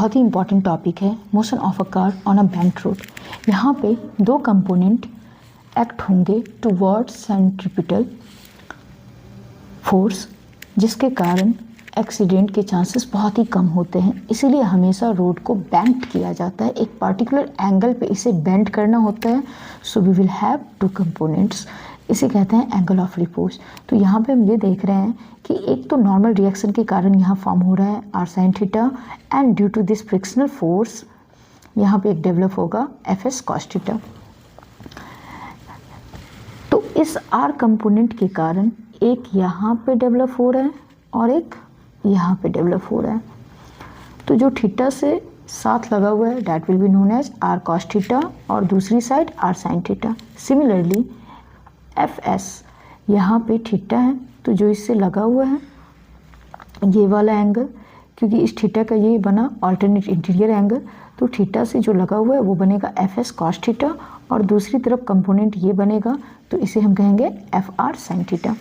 बहुत ही important topic है motion of a car on a bent road. यहाँ पे दो कंपोनेंट एक्ट होंगे टुवर्ड्स सेंट्रीपिटल फोर्स, जिसके कारण एक्सीडेंट के चांसेस बहुत ही कम होते हैं। इसीलिए हमेशा रोड को बेंट किया जाता है, एक पर्टिकुलर एंगल पे इसे बेंट करना होता है। So we will have two components, इसे कहते हैं एंगल ऑफ रिपोज। तो यहाँ पे हम ये देख रहे हैं कि एक तो नॉर्मल रिएक्शन के कारण यहाँ फॉर्म हो रहा है R sine theta, and due to this frictional force यहाँ पे एक डेवलप होगा एफ एस कॉस थीटा। तो इस आर कंपोनेंट के कारण एक यहाँ पे डेवलप हो रहा है और एक यहाँ पे डेवलप हो रहा है। तो जो थीटा से साथ लगा हुआ है that will be known as R cos theta और दूसरी side R sine theta. Similarly F S यहाँ पे थीटा है, तो जो इससे लगा हुआ है ये वाला एंगल, क्योंकि इस थीटा का ये बना अल्टरनेट इंटीरियर एंगल, तो थीटा से जो लगा हुआ है वो बनेगा एफ एस कॉस थीटा और दूसरी तरफ कंपोनेंट ये बनेगा, तो इसे हम कहेंगे F R sine theta.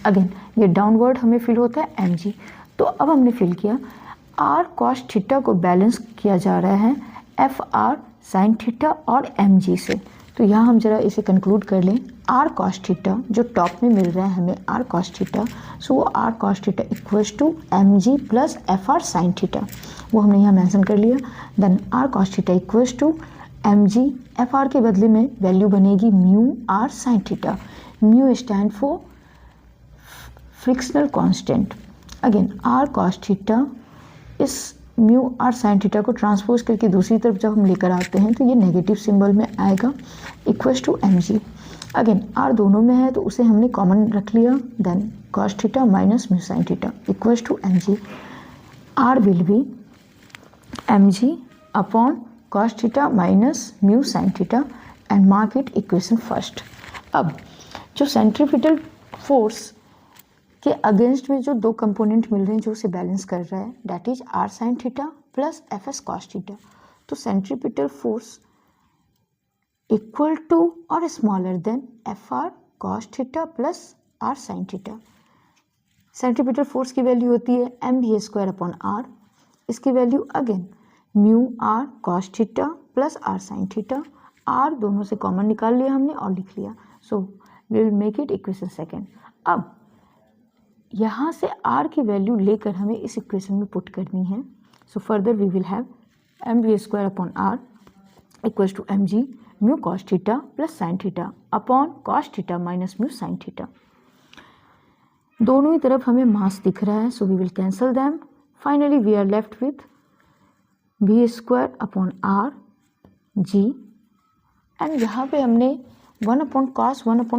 Again ये डाउनवर्ड हमें फिल होता है एम जी। तो अब हमने फिल किया आर कॉस थीटा को बैलेंस किया जा रहा है एफ आर साइन थीटा और एम जी से। तो यहाँ हम जरा इसे कंक्लूड कर लें, आर कॉस थीटा जो टॉप में मिल रहा है हमें आर कॉस थीटा, सो वो R cos theta equals to M G plus F R sine theta, वो हमने यहाँ मेंशन कर लिया। Then R cos theta equals to M G, F R के बदले में वैल्यू बनेगी mu R sine theta. Mu stand for frictional constant. Again R cos theta, इस म्यू आर साइन थीटा को ट्रांसपोज करके दूसरी तरफ जब हम लेकर आते हैं तो ये नेगेटिव सिंबल में आएगा equals to M G. Again R दोनों में है तो उसे हमने कॉमन रख लिया, then cos theta minus mu sine theta equals to M G. R will be M G upon cos theta minus mu sine theta and mark it equation first. अब जो सेंट्रीपिटल फोर्स के against में जो दो component मिल रहे हैं जो उसे बैलेंस कर रहा है that is R sine theta plus F S cos theta. तो सेंट्रीपिटल फोर्स इक्वल टू और smaller than F R cos theta plus R sine theta. Centripetal force की वैल्यू होती है M B square upon R, इसकी value again mu R cos theta plus R sine theta. R दोनों से common निकाल लिया हमने और लिख लिया, so we will make it equation second. अब यहाँ से r की वैल्यू लेकर हमें इस इक्वेशन में पुट करनी है। So further we will have M B square upon R equals to M G mu cos theta plus sine theta upon cos theta minus mu sine theta. दोनों ही तरफ हमें मास दिख रहा है, so we will cancel them. Finally we are left with B square upon R G, and यहाँ पे हमने 1 अपॉन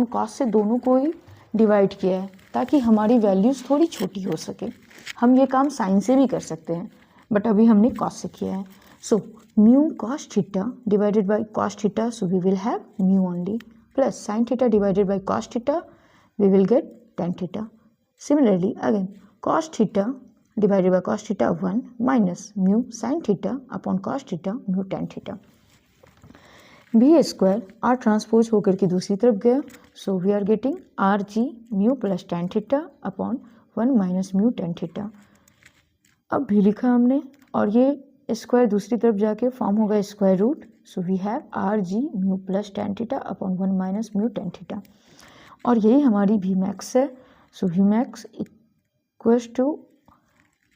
कॉस से दोनों को ही डिवाइड किया है ताकि हमारी वैल्यूज़ थोड़ी छोटी हो सके। हम ये काम साइन से भी कर सकते हैं बट अभी हमने कॉस से किया है। So mu cos theta divided by cos theta, so we will have mu only, plus sine theta divided by cos theta, we will get tan theta. Similarly again cos theta divided by cos theta 1 minus mu sine theta upon cos theta mu tan theta. B square R transpose होकर के दूसरी तरफ गया, so we are getting R G mu plus tan theta upon 1 minus mu tan theta. अब भी लिखा हमने और ये स्क्वायर दूसरी तरफ जाके फॉर्म होगा square root, so we have R G mu plus tan theta upon 1 minus mu tan theta. और यही हमारी वी मैक्स है, so V max equals to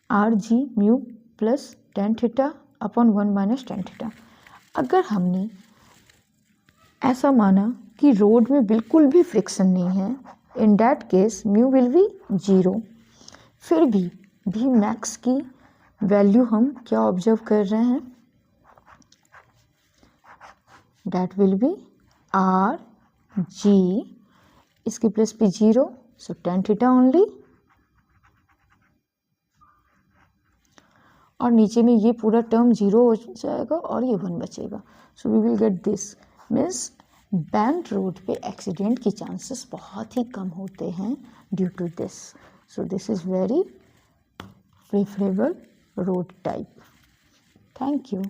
R G mu plus tan theta upon 1 minus tan theta. अगर हमने ऐसा माना कि road में बिल्कुल भी फ्रिक्शन नहीं है, in that case mu will be 0। फिर भी मैक्स की वैल्यू हम क्या ऑब्जर्व कर रहे हैं, that will B R G, इसकी प्लस भी 0, सो टेन थीटा ओनली, और नीचे में ये पूरा टर्म 0 हो जाएगा और ये 1 बचेगा। So we will get this, means bent road पे एक्सीडेंट के चांसेस बहुत ही कम होते हैं due to this. So this is very preferable road type. Thank you.